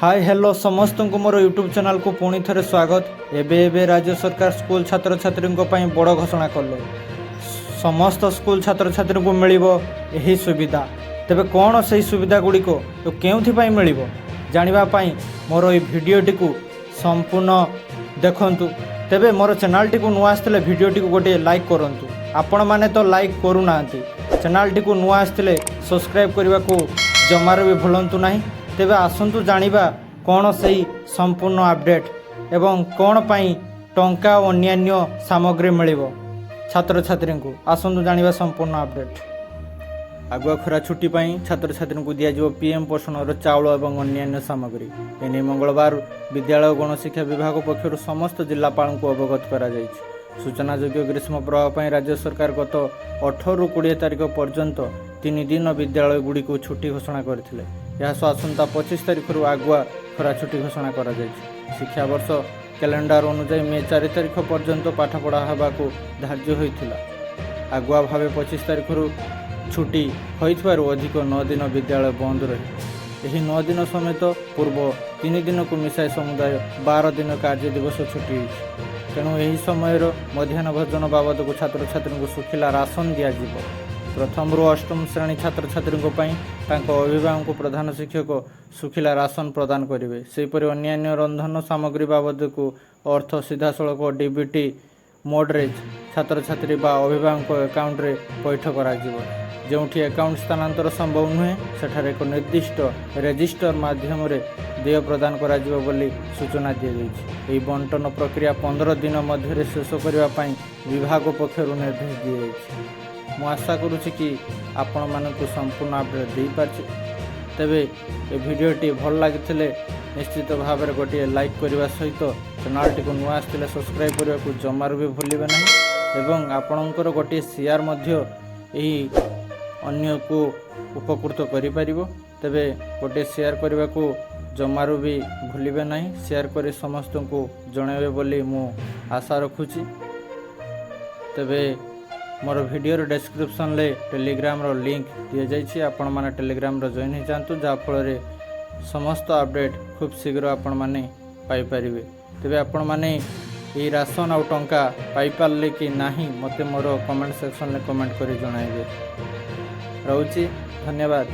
Hi hello समस्त को मोर YouTube channel को पुणी थे स्वागत। एबे राज्य सरकार स्कूल छात्र छात्री बड़ घोषणा कले समस्त स्कूल छात्र छात्री को मिल यही सुविधा। तेबे कौन से सुविधा गुड़िक तो क्यों मिल जानापी मोर ये भिडटी को संपूर्ण देखु। तेबे मोर चैनल टी नुआ आसते भिडियो टी गोटे लाइक करूँ। आपण मैंने तो लाइक करूना चैनल टी नुआ आसते सब्सक्राइब करने को जमार भी भूलु ना। तेबे आसंतु जानिबा कौन से संपूर्ण अपडेट एवं कौन पाई टंका और अन्यान्य सामग्री मिलिबो छात्र छात्री को आसंतु जानिबा संपूर्ण अपडेट। आगुआ खरा छुट्टी पाई छात्र छात्री को दिया पीएम पोषण चाउल एवं अन्यान्य सामग्री। एने मंगलवार विद्यालय गणशिक्षा विभाग पक्षर समस्त जिलापाल को अवगत करा जायछि। सूचना योग्य ग्रीष्म प्रवाह राज्य सरकार गत 18 ରୁ 20 तारिख पर्यंत 3 दिन विद्यालय गुड़ी को छुट्टी घोषणा करथिले। यह आसंता 25 तारिख आगुआ खरा छुट्टी घोषणा करा जायछि। शिक्षा वर्ष कैलेंडर अनुसार मे 4 तारिख पर्यंत पाठपढ़ा होगाकू धार्य होइथिला। आगुआ भावे 25 तारिख छुट्टी होइथिबारु अधिक 9 दिन विद्यालय बंद रहे। यही 9 दिन समेत पूर्व 3 दिन को मिसाई समुदाय 12 दिन कार्य दिवस छुट्टी होइछि। तेणु यही समय मध्याह्न भोजन बाबद को छात्र छात्री को सुखिला राशन दिज्व। प्रथम ରୁ 8ମ श्रेणी छात्र छात्री अभिभावक को प्रधान शिक्षक सुखिला राशन प्रदान करेंगे। सेहीपरि अन्यान्य रंधन सामग्री बाबद को अर्थ सीधासलख डीबीटी मोड्रे छात्र छात्री बा अभिभावक अकाउंट रे पैठ करा जोठी अकाउंट स्थानांतर संभव नुहे सेठारे एक निर्दिष्ट रेजिस्टर माध्यम देय प्रदान करा बोली सूचना दी जाइए। बंटन प्रक्रिया 15 दिन मध्य शेष करने विभाग पक्षर निर्देश दी जाइए। मु आशा करुच्ची कि आपण मानक संपूर्ण अपडेट दे पार्छ। तेबे ए भिडियोटी भल लगी निश्चित भाव में गोटे लाइक करने सहित चैनल टी नुआ आसते सब्सक्राइब करने को जमार भी भूलिबे नहीं एवं आपणकर गोटे शेयर मध्य यही अन्य को उपकृत करिपारिबो। तेबे गोटे शेयर करने को जमारू भी भूलिबे नहीं। शेयर कर समस्त को जणाइबे बोली मु आशा रखुची। तेबे मोर वीडियो डिस्क्रिप्शन ले टेलीग्राम रो लिंक दिया जाइछि। आपण माने टेलीग्राम रो जॉइन हो जातु जा फल समस्त अपडेट खूब शीघ्र आपण माने पाई परिबे। तेबे आपण माने ये राशन आउ टंका पाई पारले कि नाही मते मोर कमेंट सेक्शन ले कमेंट करी जणाइबे। रहूची धन्यवाद।